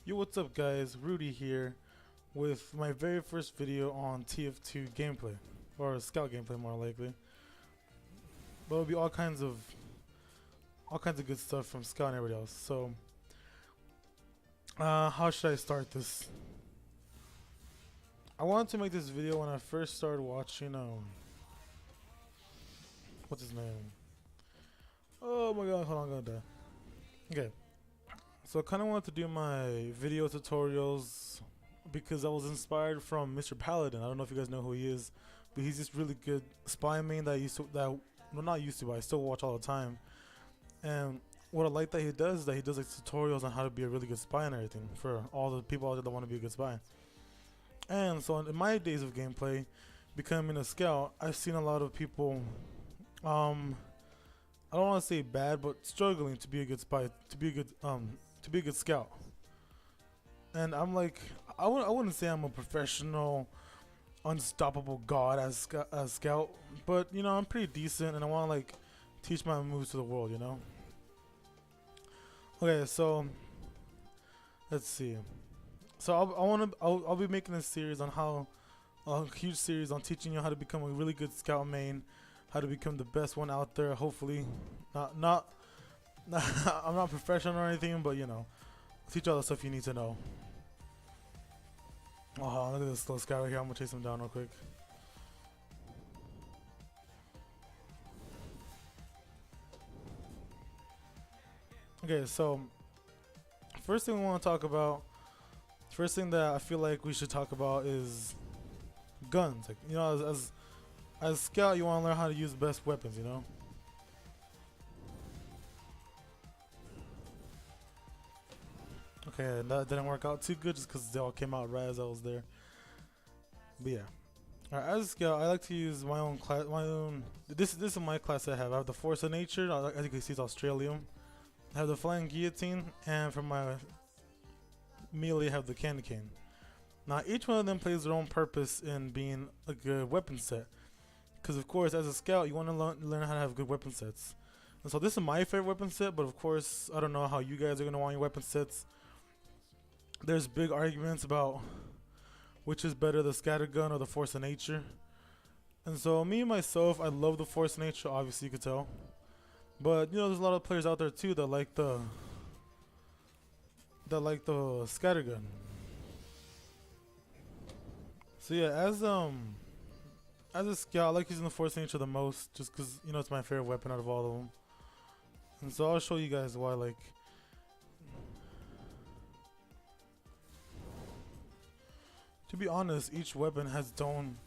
Yo, what's up guys, Rudy here with my very first video on TF2 gameplay, or Scout gameplay more likely. But it'll be all kinds of good stuff from Scout and everybody else. So, how should I start this? I wanted to make this video when I first started watching, what's his name? Oh my god, hold on, I'm gonna die. Okay. So I kind of wanted to do my video tutorials because I was inspired from Mr. Paladin. I don't know if you guys know who he is, but he's this really good spy main that I used to, well, not used to, but I still watch all the time. And what I like that he does is that he does like tutorials on how to be a really good spy and everything for all the people out there that want to be a good spy. And so in my days of gameplay, becoming a scout, I've seen a lot of people, I don't want to say bad, but struggling to be a good spy, to be a good scout. And I'm like, I wouldn't say I'm a professional, unstoppable god as scout, but you know, I'm pretty decent, and I want to like teach my moves to the world, you know. Okay, so let's see. So I'll be making a series on how a huge series on teaching you how to become a really good scout main, how to become the best one out there. Hopefully, not I'm not professional or anything, but you know, teach all the stuff you need to know. Oh, look at this little scout right here. I'm gonna chase him down real quick. Okay, so first thing we want to talk about, first thing that I feel like we should talk about is guns. Like, you know, as a scout, you want to learn how to use the best weapons, you know. Okay, that didn't work out too good just because they all came out right as I was there. But yeah. Alright, as a scout, I like to use my own class. This is my class I have. I have the Force of Nature. As you can see, it's Australium. I have the Flying Guillotine, and for my melee, I have the Candy Cane. Now, each one of them plays their own purpose in being a good weapon set. Because of course, as a scout, you want to learn how to have good weapon sets. And so this is my favorite weapon set, but of course, I don't know how you guys are going to want your weapon sets. There's big arguments about which is better, the scattergun or the Force of Nature. And so me myself, I love the Force of Nature, obviously you could tell. But you know, there's a lot of players out there too that like the scattergun. So yeah, as a scout, I like using the Force of Nature the most, just because you know it's my favorite weapon out of all of them. And so I'll show you guys why. Like, to be honest, each weapon has its own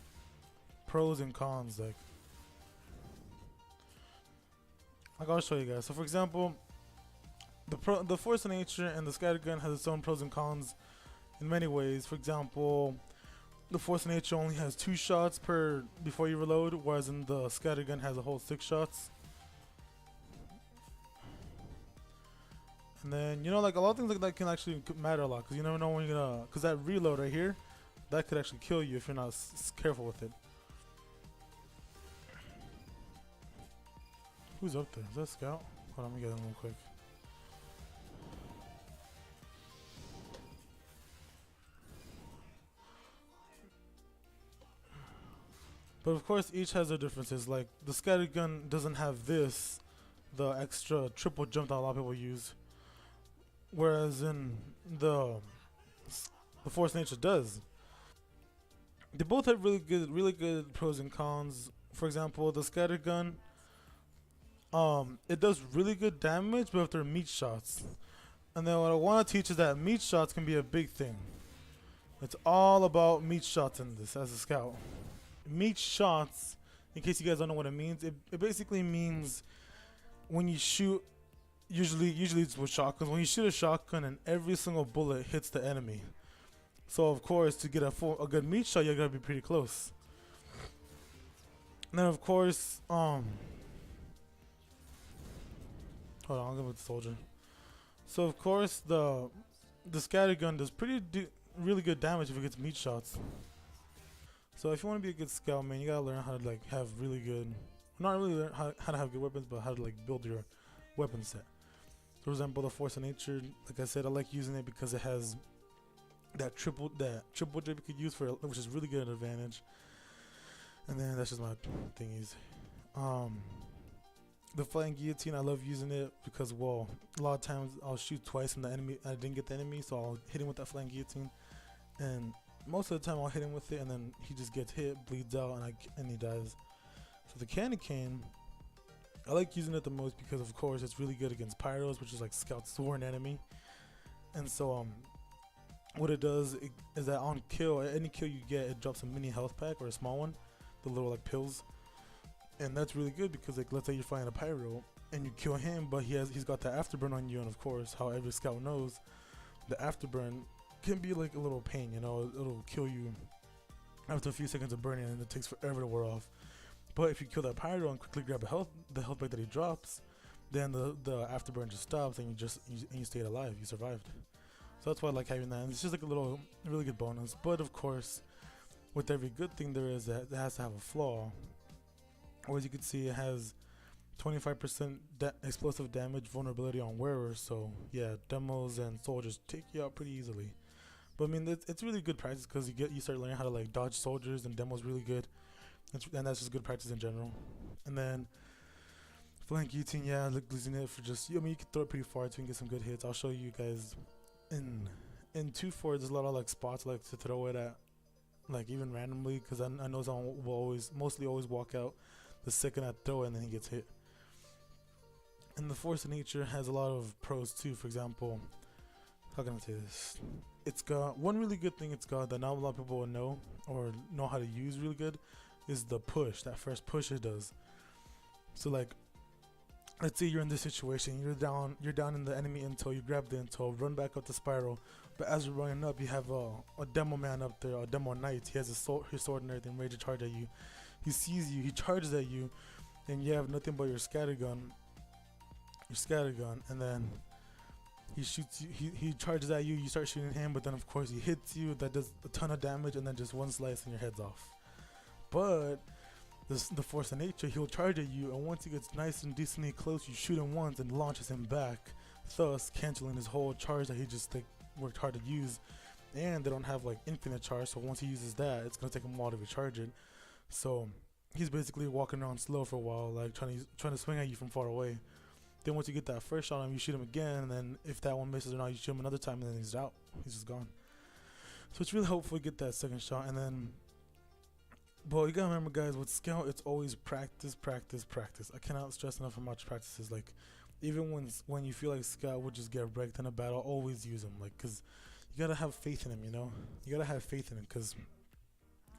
pros and cons. Like I'll show you guys. So for example, the Force of Nature and the scattergun has its own pros and cons in many ways. For example, the Force of Nature only has 2 shots per before you reload, whereas in the scattergun has a whole 6 shots. And then you know, like a lot of things like that can actually matter a lot, because you never know when you're gonna, because that reload right here, that could actually kill you if you're not careful with it. Who's up there? Is that Scout? Hold on, let me get him real quick. But of course, each has their differences. Like the scattergun doesn't have this, the extra triple jump that a lot of people use, whereas in the Force of Nature does. They both have really good pros and cons. For example, the scattergun, it does really good damage, but if they're meat shots. And then what I want to teach is that meat shots can be a big thing. It's all about meat shots in this as a scout. Meat shots, in case you guys don't know what it means, it basically means when you shoot, usually it's with shotguns, when you shoot a shotgun and every single bullet hits the enemy. So of course, to get a good meat shot, you gotta be pretty close. And then of course, hold on, I'll go with the soldier. So of course, the scattergun does really good damage if it gets meat shots. So if you want to be a good scout, man, you gotta learn how to like have really good, not really learn how to have good weapons, but how to like build your weapon set. resemble the Force of Nature. Like I said, I like using it because it has that triple jump you could use for, which is really good advantage. And then that's just my thingies. The flying guillotine, I love using it because, well, a lot of times I'll shoot twice and the enemy, I didn't get the enemy, so I'll hit him with that flying guillotine, and most of the time I'll hit him with it, and then he just gets hit, bleeds out, and he dies. So the candy cane, I like using it the most because, of course, it's really good against pyros, which is like Scout's sworn enemy. And so what it does is that on kill, any kill you get, it drops a mini health pack or a small one, the little like pills. And that's really good because, like, let's say you're fighting a pyro and you kill him, but he's got that afterburn on you, and of course, how every scout knows, the afterburn can be like a little pain, you know. It'll kill you after a few seconds of burning, and it takes forever to wear off. But if you kill that pyro and quickly grab the health pack that he drops, then the afterburn just stops, and you stayed alive, you survived. So that's why I like having that, and it's just like a really good bonus. But of course, with every good thing there is, that it has to have a flaw. Or as you can see, it has 25% explosive damage vulnerability on wearers. So yeah, demos and soldiers take you out pretty easily. But I mean, it's really good practice because you start learning how to like dodge soldiers, and demos really good. And that's just good practice in general. And then flying guillotine, yeah, like losing it for just, I mean, you can throw it pretty far so you can get some good hits. I'll show you guys in 2-4. There's a lot of like spots like to throw it at, like even randomly, because I know someone will mostly always walk out the second I throw it, and then he gets hit. And the Force of Nature has a lot of pros too. For example, how can I say this? It's got one really good thing it's got that not a lot of people will know or know how to use really good, is the push, that first push it does. So like, let's say you're in this situation, you're down in the enemy intel, you grab the intel, run back up the spiral, but as you're running up, you have a demo man up there, a demo knight. He has his sword and everything ready to charge at you. He sees you, he charges at you, and you have nothing but your scattergun, and then he shoots you, he charges at you, you start shooting him, but then of course he hits you, that does a ton of damage, and then just one slice and your head's off. But the Force of Nature, he'll charge at you, and once he gets nice and decently close, you shoot him once and launches him back, thus canceling his whole charge that he just worked hard to use. And they don't have like infinite charge, so once he uses that, it's gonna take him a while to recharge it. So he's basically walking around slow for a while, like trying to swing at you from far away. Then once you get that first shot on him, you shoot him again, and then if that one misses or not, you shoot him another time, and then he's out. He's just gone. So it's really helpful to get that second shot. And then, but you gotta remember, guys, with Scout, it's always practice, practice, practice. I cannot stress enough how much practice is. Like, even when you feel like Scout would just get wrecked in a battle, always use him. Like, cause you gotta have faith in him, you know. You gotta have faith in him, cause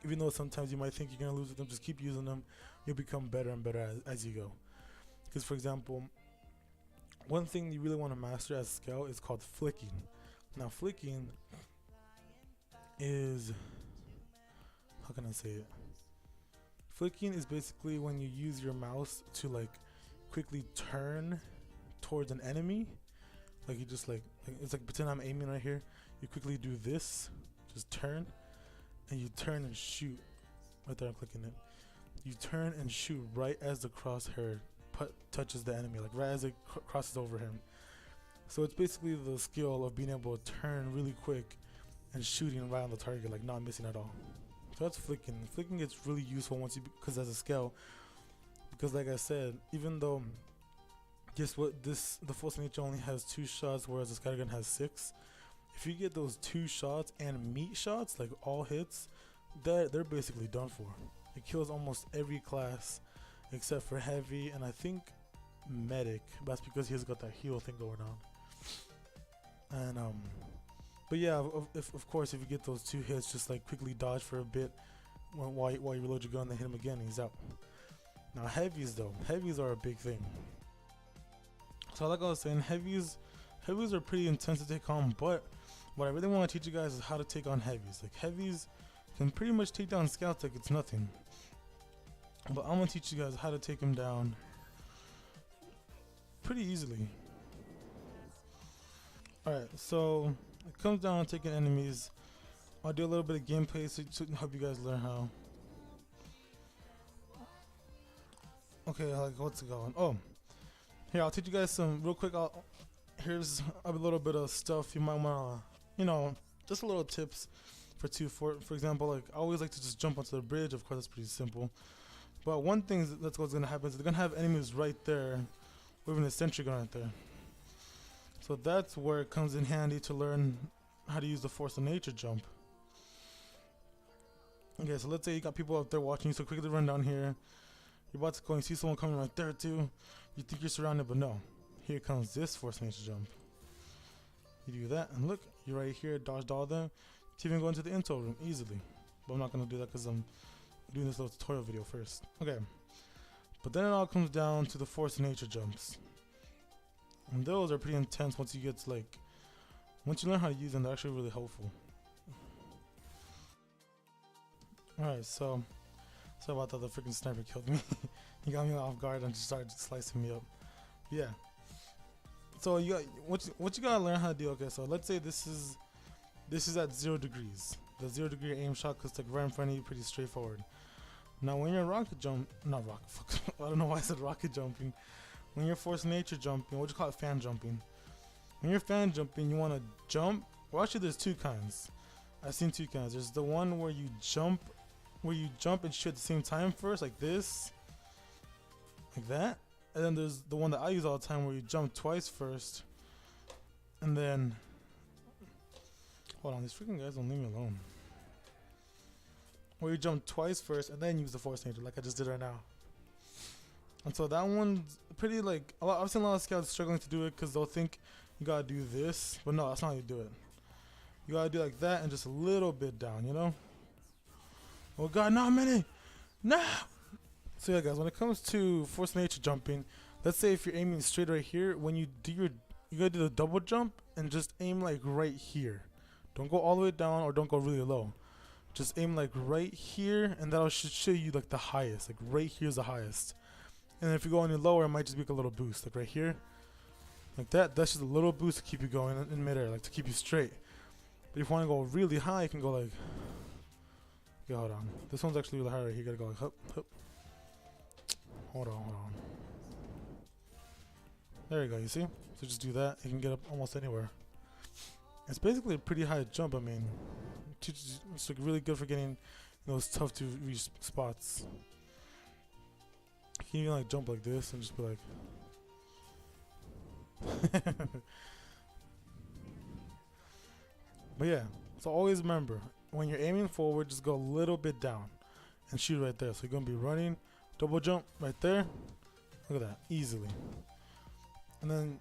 even though sometimes you might think you're gonna lose with them, just keep using them. You'll become better and better as you go. Because for example, one thing you really want to master as a Scout is called flicking. Now flicking is, how can I say it? Flicking is basically when you use your mouse to like quickly turn towards an enemy. Like you just like it's like pretend I'm aiming right here. You quickly do this, just turn, and you turn and shoot. Right there, I'm clicking it. You turn and shoot right as the crosshair touches the enemy, like right as it crosses over him. So it's basically the skill of being able to turn really quick and shooting right on the target, like not missing at all. So that's flicking. Flicking gets really useful once you, because as a Scout, because like I said, even though guess what, the Force of Nature only has 2 shots, whereas the scattergun has 6. If you get those 2 shots and meat shots, like all hits, they're basically done for. It kills almost every class except for heavy and I think medic. But that's because he's got that heal thing going on. And but yeah, of course, if you get those 2 hits, just like quickly dodge for a bit while you reload your gun, then hit him again, and he's out. Now heavies though, heavies are a big thing. So like I was saying, heavies are pretty intense to take on, but what I really want to teach you guys is how to take on heavies. Like heavies can pretty much take down Scouts like it's nothing. But I'm gonna teach you guys how to take them down pretty easily. Alright, so it comes down to taking enemies. I'll do a little bit of gameplay to help you guys learn how. Okay, like what's it going? Oh, here I'll teach you guys some real quick. here's a little bit of stuff you might wanna, you know, just a little tips for example, like I always like to just jump onto the bridge. Of course, that's pretty simple. But one thing that's what's gonna happen is they're gonna have enemies right there, with an sentry gun right there. So that's where it comes in handy to learn how to use the force of nature jump. Okay, so let's say you got people up there watching you, so quickly run down here. You're about to go and see someone coming right there too. You think you're surrounded, but no. Here comes this force of nature jump. You do that, and look, you're right here, dodged all them. You even go into the intel room easily. But I'm not gonna do that because I'm doing this little tutorial video first. Okay. But then it all comes down to the force of nature jumps. And those are pretty intense once you get to once you learn how to use them, they're actually really helpful. Alright, so sorry about that, the freaking sniper killed me. He got me off guard and just started slicing me up. Yeah. So you got what you gotta learn how to do. Okay, so let's say this is at 0 degrees. The 0 degree aim shot because like right in front of you, pretty straightforward. Now when you're not rocket, fuck, I don't know why I said rocket jumping. When you're force nature jumping, what do you call it, fan jumping? When you're fan jumping, you want to jump. Well, actually, there's two kinds. I've seen two kinds. There's the one where you jump and shoot at the same time first, like this, like that. And then there's the one that I use all the time where you jump twice first, and then hold on, these freaking guys don't leave me alone. Where you jump twice first and then use the force nature, like I just did right now. And so that one's pretty I've seen a lot of scouts struggling to do it because they'll think you gotta do this, but no, that's not how you do it. You gotta do like that and just a little bit down, you know? Oh god, not many! No! So yeah guys, when it comes to force nature jumping, let's say if you're aiming straight right here, when you do you gotta do the double jump and just aim like right here. Don't go all the way down or don't go really low. Just aim like right here and that'll should show you like the highest. Like right here's the highest. And if you go any lower, it might just be like a little boost. Like right here. Like that. That's just a little boost to keep you going in midair, like to keep you straight. But if you want to go really high, you can go like, okay, hold on. This one's actually really high right here. You gotta go like hup, hup. Hold on. There you go, you see? So just do that. You can get up almost anywhere. It's basically a pretty high jump, I mean. It's like really good for getting those tough to reach spots. You can even like jump like this and just be like but yeah, so always remember when you're aiming forward, just go a little bit down and shoot right there. So you're gonna be running, double jump right there. Look at that, easily. And then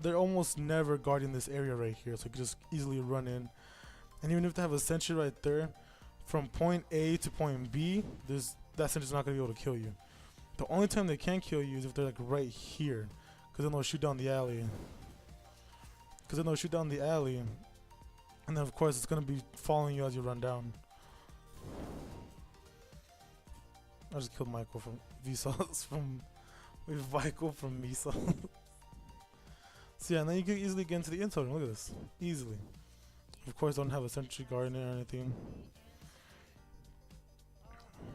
they're almost never guarding this area right here, so you can just easily run in. And even if they have a sentry right there, from point A to point B, that sentry's not gonna be able to kill you. The only time they can kill you is if they're like right here, because then they'll shoot down the alley. And then of course it's gonna be following you as you run down. I just killed Michael from Vsauce Michael from Vsauce. So yeah, and then you can easily get into the intel room. Look at this, easily. Of course, don't have a sentry guard in there or anything.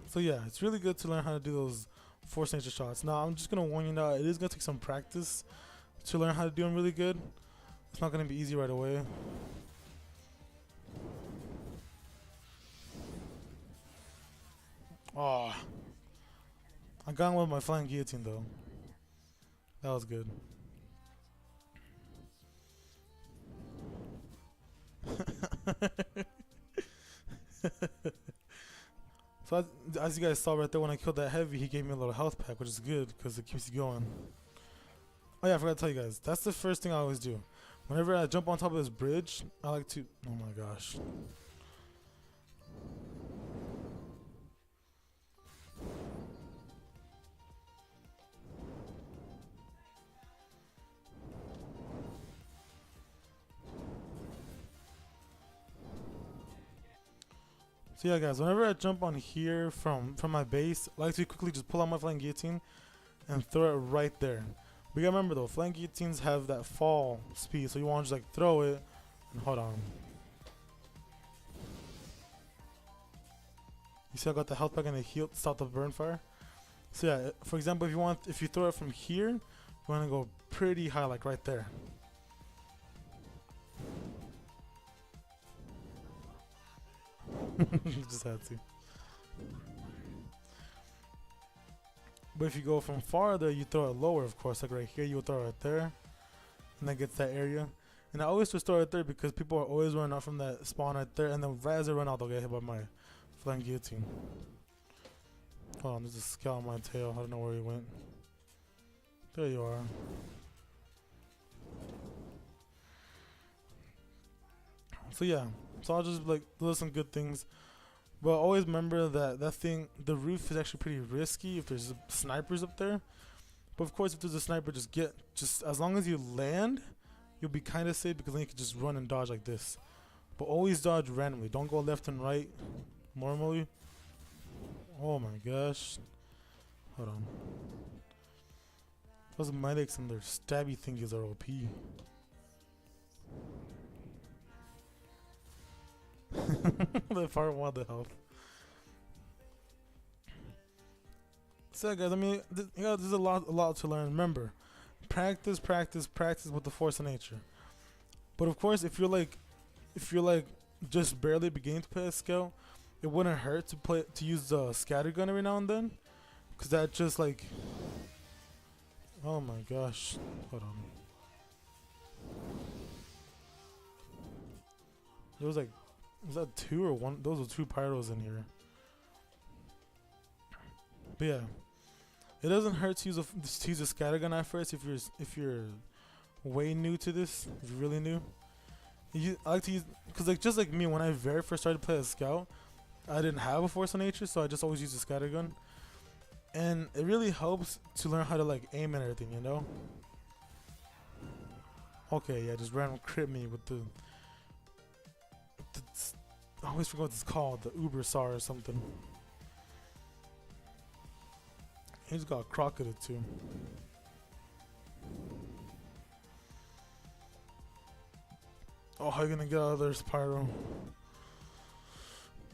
So yeah, it's really good to learn how to do those force nature shots. Now, I'm just gonna warn you now, it is gonna take some practice to learn how to do them really good. It's not gonna be easy right away. Oh, I got him with my flying guillotine though. That was good. So as you guys saw right there, when I killed that heavy, he gave me a little health pack, which is good because it keeps you going. Oh yeah, I forgot to tell you guys, that's the first thing I always do. Whenever I jump on top of this bridge, I like to, oh my gosh. So yeah guys, whenever I jump on here from my base, I like to quickly just pull out my flying guillotine and throw it right there. But you gotta remember though, flying guillotines have that fall speed, so you wanna just like throw it and hold on. You see I got the health pack and it healed, stopped the burn fire. So yeah, for example, if you throw it from here, you wanna go pretty high, like right there. Just had to. But if you go from farther, you throw it lower, of course. Like right here, you would throw it right there. And that gets that area. And I always just throw it right there because people are always running out from that spawn right there. And then right as they run out, they'll get hit by my flying guillotine. Hold on, there's a scout on my tail. I don't know where he went. There you are. So yeah, so I'll just like do some good things. But always remember that the roof is actually pretty risky if there's snipers up there. But of course, if there's a sniper, just as long as you land, you'll be kind of safe because then you can just run and dodge like this. But always dodge randomly. Don't go left and right normally. Oh my gosh. Hold on. Those medics and their stabby thingies are OP. The part want the health. So guys, I mean, there's a lot to learn. Remember, practice with the force of nature. But of course, if you're like just barely beginning to play a scout, it wouldn't hurt to use the scatter gun every now and then, cause that just like, oh my gosh, hold on. There was like, was that 2 or 1? Those were 2 pyros in here. But yeah, it doesn't hurt to use a scatter gun at first if you're way new to this. If you're really new, I like to use because like just like me when I very first started playing as scout, I didn't have a force of nature, so I just always used a scatter gun, and it really helps to learn how to like aim and everything, you know. Okay, yeah, just random crit me with the I always forget what it's called, the Uber SAR or something. He's got crocketed too. Oh, how you gonna get out of there, Pyro?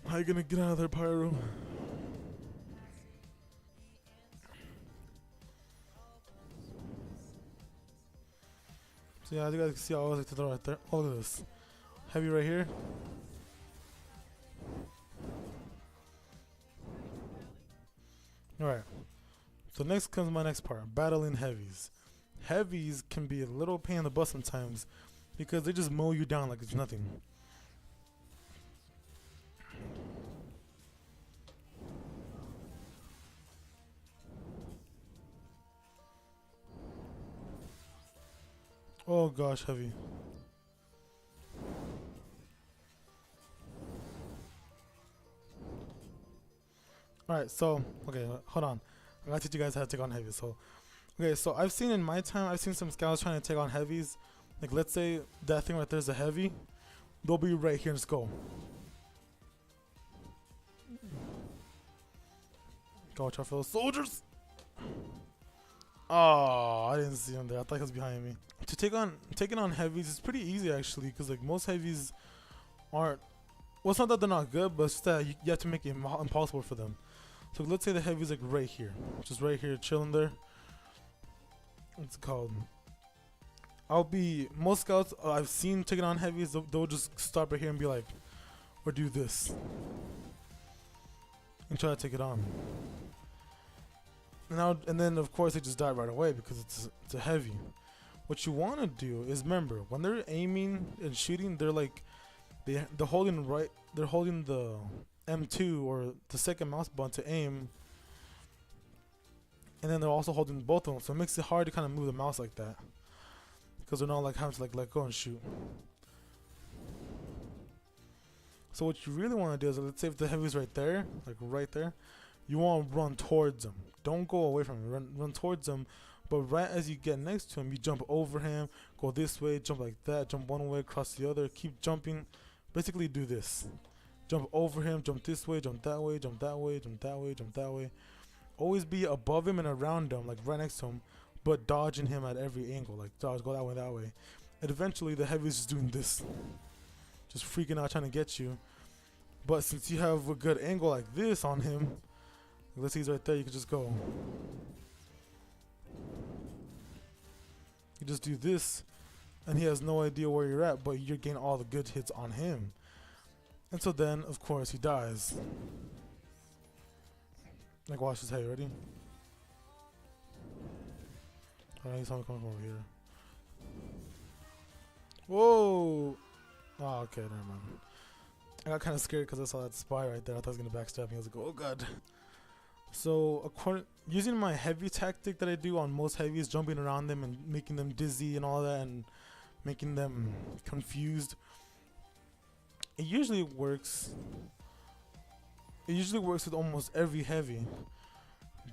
How you gonna get out of there, Pyro? So yeah, you guys can see I always like to throw right there. Oh, look at this. Heavy right here. Alright. So next comes my next part, battling heavies. Heavies can be a little pain in the butt sometimes because they just mow you down like it's nothing. Oh gosh, heavy. Alright, so, okay, hold on. I gotta teach you guys how to take on heavies. So, okay, so I've seen in my time, I've seen some scouts trying to take on heavies. Like, let's say that thing right there's a heavy. They'll be right here and just go. Go watch out for those soldiers. Oh, I didn't see him there. I thought he was behind me. To taking on heavies is pretty easy actually, because like most heavies aren't. Well, it's not that they're not good, but it's that you have to make it impossible for them. So let's say the heavy's like right here, just right here, chilling there. What's it called? Most scouts I've seen taking on heavies, they'll just stop right here and be like, or do this, and try to take it on. And then of course they just die right away because it's a heavy. What you want to do is remember when they're aiming and shooting, they're holding the M2 or the second mouse button to aim, and then they're also holding both of them, so it makes it hard to kind of move the mouse like that because they're not like having to like let go and shoot. So what you really want to do is, let's say if the heavy's right there, like right there, you want to run towards them. Don't go away from him. Run towards him, but right as you get next to him, you jump over him, go this way, jump like that, jump one way, cross the other, keep jumping. Basically do this. Jump over him, jump this way, jump that way, jump that way, jump that way, jump that way. Always be above him and around him, like right next to him, but dodging him at every angle. Like dodge, go that way, that way. And eventually the heavy's just doing this. Just freaking out trying to get you. But since you have a good angle like this on him, let's see he's right there, you can just go. You just do this, and he has no idea where you're at, but you're getting all the good hits on him. And so then, of course, he dies. Like, watch his head. Ready? Alright, he's coming from over here. Whoa! Oh, okay, never mind. I got kind of scared because I saw that spy right there. I thought he was gonna backstab me. I was like, oh god. So, using my heavy tactic that I do on most heavies, jumping around them and making them dizzy and all that, and making them confused, it usually works. It usually works with almost every heavy.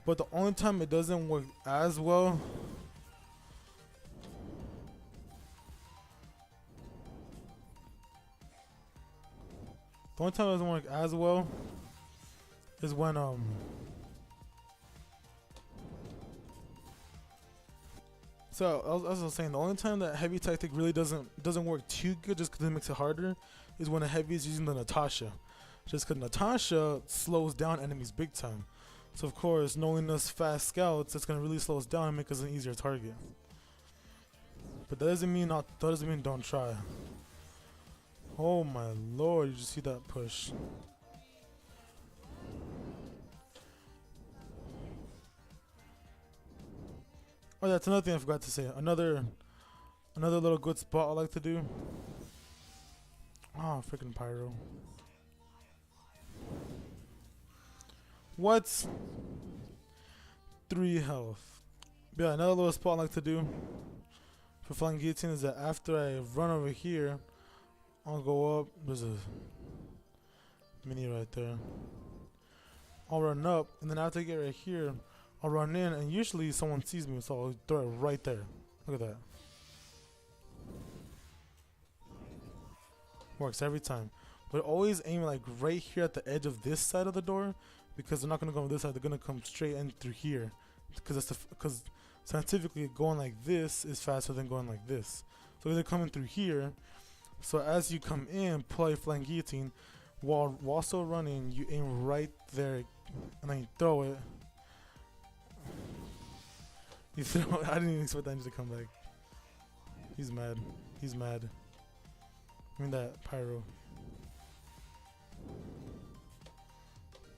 But the only time it doesn't work as well is when so as I was saying, the only time that heavy tactic really doesn't work too good, just because it makes it harder, is when a heavy is using the Natasha. Just because Natasha slows down enemies big time. So of course, knowing us fast scouts, it's gonna really slow us down and make us an easier target. But that doesn't mean don't try. Oh my lord! You just see that push. Oh, that's another thing I forgot to say. Another little good spot I like to do. Oh, freaking pyro. What? 3 health. But yeah, another little spot I like to do for flying guillotine is that after I run over here, I'll go up. There's a mini right there. I'll run up, and then after I get right here, I'll run in, and usually someone sees me, so I'll throw it right there. Look at that. Works every time. But always aim like right here at the edge of this side of the door, because they're not gonna go on this side. They're gonna come straight in through here, because scientifically going like this is faster than going like this. So they're coming through here. So as you come in, pull out your flying guillotine, while still running, you aim right there, and then you throw it. You throw. I didn't even expect that to come back. He's mad. He's mad. I mean that pyro.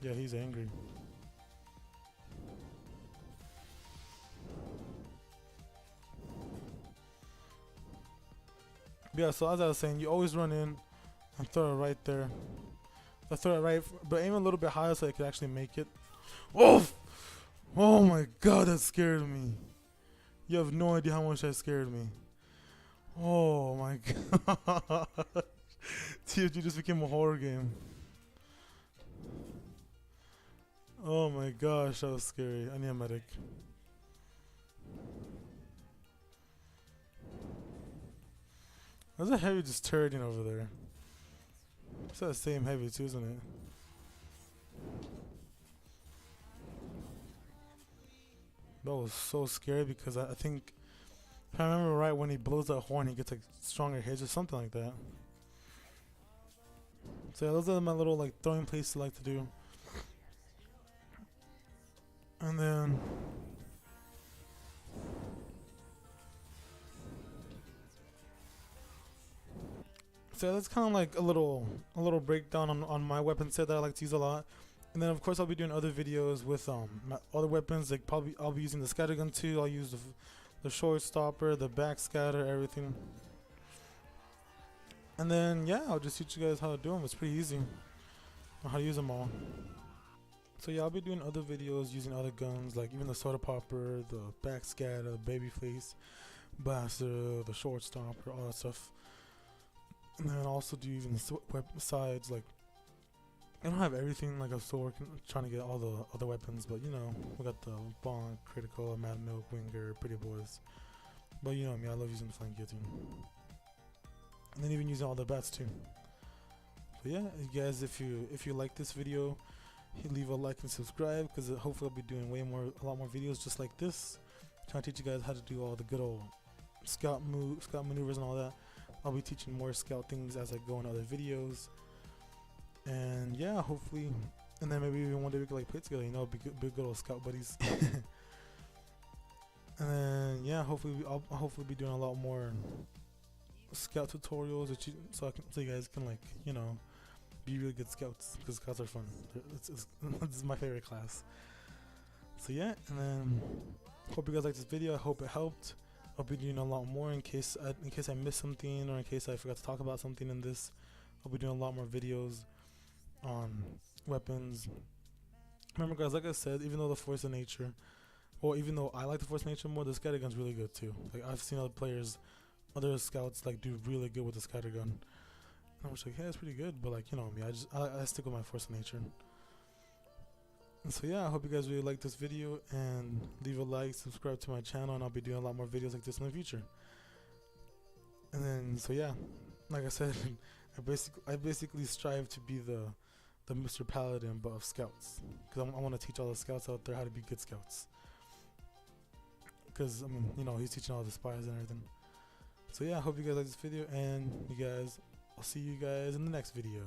Yeah, he's angry. Yeah, so as I was saying, you always run in and throw it right there. I throw it right, but aim a little bit higher so I could actually make it. Oh! Oh my god, that scared me. You have no idea how much that scared me. Oh my god. TFG just became a horror game. Oh my gosh, that was scary. I need a medic. There's a heavy just turreting over there. It's that same heavy too, isn't it? That was so scary because I think, if I remember right, when he blows that horn, he gets like stronger hits or something like that. So yeah, those are my little like throwing places I like to do. And then so that's kind of like a little breakdown on my weapon set that I like to use a lot. And then of course I'll be doing other videos with my other weapons. Like probably I'll be using the scatter gun too. I'll use the short stopper, the back scatter, everything. And then yeah, I'll just teach you guys how to do them. It's pretty easy on how to use them all. So yeah, I'll be doing other videos using other guns, like even the soda popper, the back scatter, the baby face blaster, the short stopper, all that stuff. And then I'll also do even sides, like I don't have everything, like I'm still working trying to get all the other weapons, but you know, we got the Bond, Critical, Mad Milk, Winger, Pretty Boys. But you know me, I love using the flying guillotine. And then even using all the bats too. So yeah, you guys, if you like this video, leave a like and subscribe, because hopefully I'll be doing a lot more videos just like this, trying to teach you guys how to do all the good old scout maneuvers and all that. I'll be teaching more scout things as I go in other videos, and yeah, hopefully, and then maybe even one day we could like play together, you know, be good old scout buddies. And then yeah, hopefully I'll be doing a lot more scout tutorials, so you guys can like, you know, be really good scouts, because scouts are fun. This is my favorite class. So yeah, and then hope you guys liked this video. I hope it helped. I'll be doing a lot more in case I missed something, or in case I forgot to talk about something in this. I'll be doing a lot more videos on weapons. Remember guys, like I said, even though the Force of Nature, or even though I like the Force of Nature more, the Scatter Gun's really good too. Like I've seen other players, other scouts like do really good with the Scatter Gun. And I was like, hey, it's pretty good, but like, you know me, I stick with my Force of Nature. And so yeah, I hope you guys really like this video, and leave a like, subscribe to my channel, and I'll be doing a lot more videos like this in the future. And then so yeah, like I said, I basically strive to be the Mr. Paladin, but of scouts, because I want to teach all the scouts out there how to be good scouts. Because I mean, you know, he's teaching all the spies and everything. So yeah, I hope you guys like this video, and I'll see you guys in the next video.